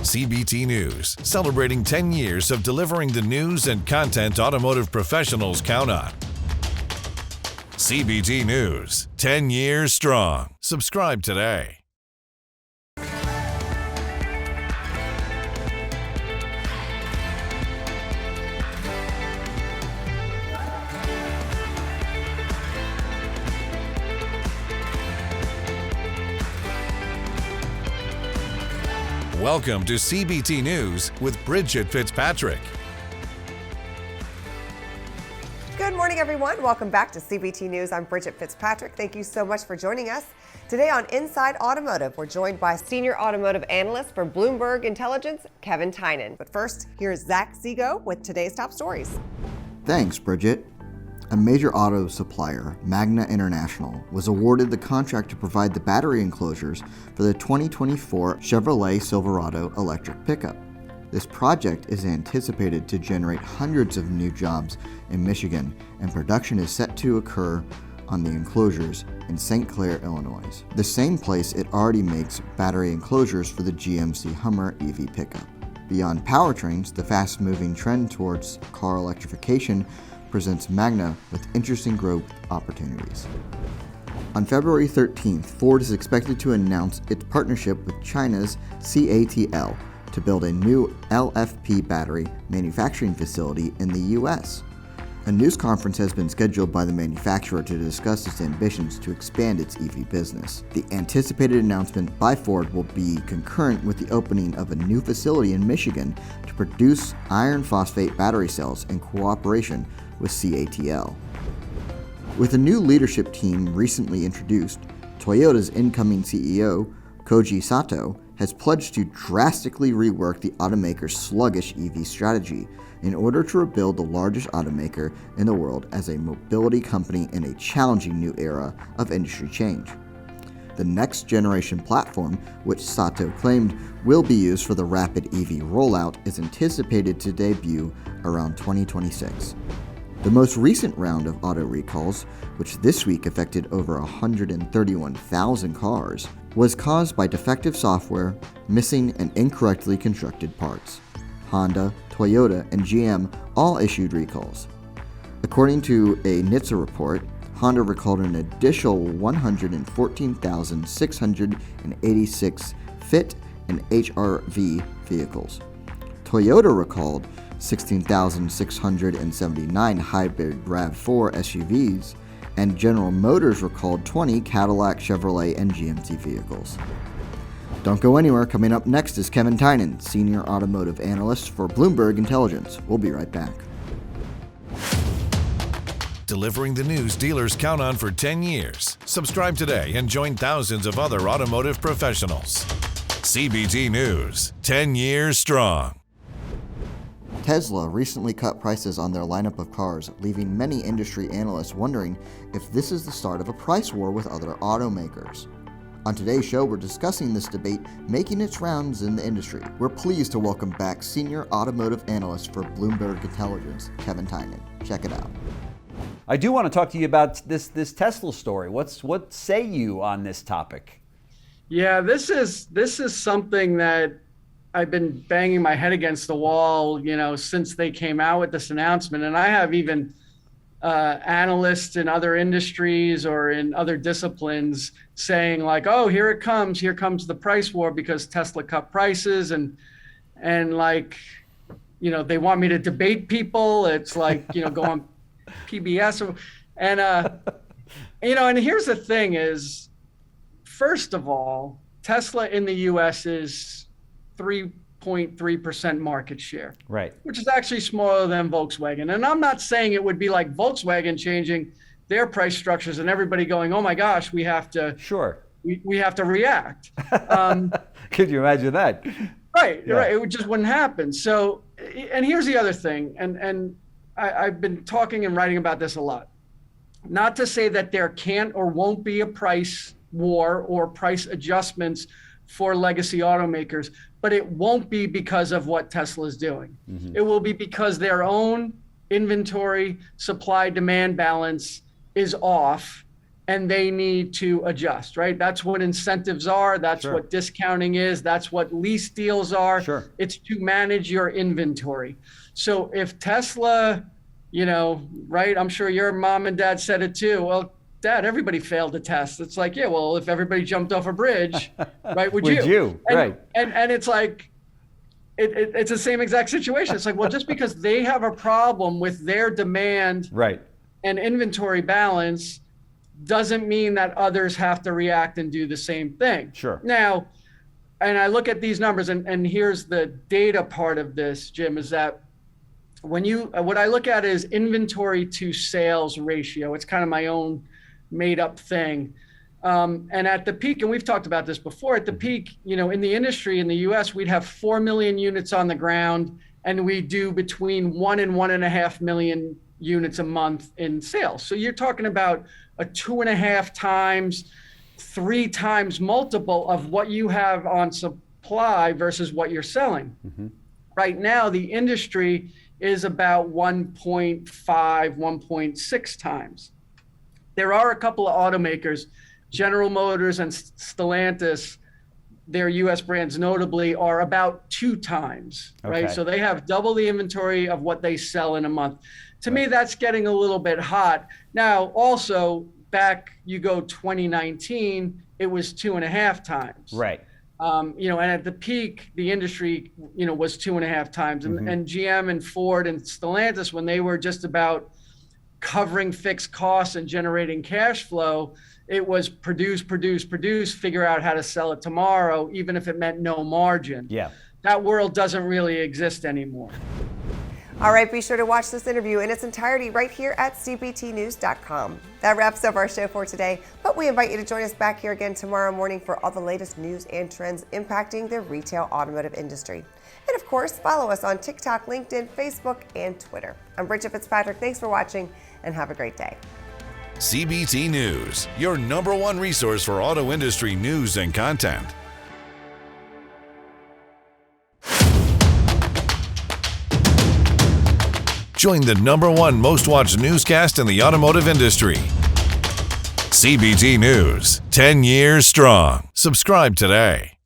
CBT News, celebrating 10 years of delivering the news and content automotive professionals count on. CBT News, 10 years strong. Subscribe today. Welcome to CBT News with Bridget Fitzpatrick. Good morning, everyone. Welcome back to CBT News. I'm Bridget Fitzpatrick. Thank you so much for joining us. Today on Inside Automotive, we're joined by Senior Automotive Analyst for Bloomberg Intelligence, Kevin Tynan. But first, here's Zach Seago with today's top stories. Thanks, Bridget. A major auto supplier, Magna International, was awarded the contract to provide the battery enclosures for the 2024 Chevrolet Silverado electric pickup. This project is anticipated to generate hundreds of new jobs in Michigan, and production is set to occur on the enclosures in St. Clair, Illinois, the same place it already makes battery enclosures for the GMC Hummer EV pickup. Beyond powertrains, the fast-moving trend towards car electrification presents Magna with interesting growth opportunities. On February 13th, Ford is expected to announce its partnership with China's CATL to build a new LFP battery manufacturing facility in the U.S. A news conference has been scheduled by the manufacturer to discuss its ambitions to expand its EV business. The anticipated announcement by Ford will be concurrent with the opening of a new facility in Michigan to produce iron phosphate battery cells in cooperation with CATL. With a new leadership team recently introduced, Toyota's incoming CEO, Koji Sato, has pledged to drastically rework the automaker's sluggish EV strategy in order to rebuild the largest automaker in the world as a mobility company in a challenging new era of industry change. The next generation platform, which Sato claimed will be used for the rapid EV rollout, is anticipated to debut around 2026. The most recent round of auto recalls, which this week affected over 131,000 cars, was caused by defective software, missing and incorrectly constructed parts. Honda, Toyota, and GM all issued recalls. According to a NHTSA report, Honda recalled an additional 114,686 Fit and HR-V vehicles. Toyota recalled 16,679 hybrid RAV4 SUVs, and General Motors recalled 20 Cadillac, Chevrolet, and GMC vehicles. Don't go anywhere. Coming up next is Kevin Tynan, Senior Automotive Analyst for Bloomberg Intelligence. We'll be right back. Delivering the news dealers count on for 10 years. Subscribe today and join thousands of other automotive professionals. CBT News, 10 years strong. Tesla recently cut prices on their lineup of cars, leaving many industry analysts wondering if this is the start of a price war with other automakers. On today's show, we're discussing this debate making its rounds in the industry. We're pleased to welcome back Senior Automotive Analyst for Bloomberg Intelligence, Kevin Tynan. Check it out. I do want to talk to you about this Tesla story. What say you on this topic? Yeah, this is something that I've been banging my head against the wall, since they came out with this announcement. And I have even analysts in other industries or in other disciplines saying like, oh, here comes the price war because Tesla cut prices and like, they want me to debate people. It's like, go on PBS and here's the thing is, first of all, Tesla in the US is 3.3% market share, right? Which is actually smaller than Volkswagen. And I'm not saying it would be like Volkswagen changing their price structures and everybody going, oh my gosh, we have to react. Could you imagine that? Right. It just wouldn't happen. So, and here's the other thing, and I've been talking and writing about this a lot. Not to say that there can't or won't be a price war or price adjustments for legacy automakers, but it won't be because of what Tesla is doing. Mm-hmm. It will be because their own inventory supply demand balance is off and they need to adjust, right? That's what incentives are. That's Sure. what discounting is. That's what lease deals are. Sure. It's to manage your inventory. So if Tesla, right, I'm sure your mom and dad said it too. Well, Dad, everybody failed the test. It's like, yeah, well, if everybody jumped off a bridge, right, would you? Right. And it's like, it's the same exact situation. It's like, well, just because they have a problem with their demand Right. and inventory balance doesn't mean that others have to react and do the same thing. Sure. Now, and I look at these numbers, and here's the data part of this, Jim, is that what I look at is inventory to sales ratio. It's kind of my own made up thing. And at the peak, and we've talked about this before, at the peak, in the industry in the US, we'd have 4 million units on the ground, and we do between 1 and 1.5 million units a month in sales. So you're talking about a 2.5 times, 3 times multiple of what you have on supply versus what you're selling. Mm-hmm. Right now, the industry is about 1.5, 1.6 times. There are a couple of automakers, General Motors and Stellantis, their US brands notably, are about 2 times, right? Okay. So they have double the inventory of what they sell in a month. To me, that's getting a little bit hot. Now, also, back you go 2019, it was 2.5 times. Right. And at the peak, the industry, was 2.5 times. And GM and Ford and Stellantis, when they were just about covering fixed costs and generating cash flow, it was produce, figure out how to sell it tomorrow, even if it meant no margin. Yeah. That world doesn't really exist anymore. All right, be sure to watch this interview in its entirety right here at cbtnews.com. That wraps up our show for today, but we invite you to join us back here again tomorrow morning for all the latest news and trends impacting the retail automotive industry. And of course, follow us on TikTok, LinkedIn, Facebook, and Twitter. I'm Bridget Fitzpatrick. Thanks for watching, and have a great day. CBT News, your #1 resource for auto industry news and content. Join the #1 most watched newscast in the automotive industry. CBT News, 10 years strong. Subscribe today.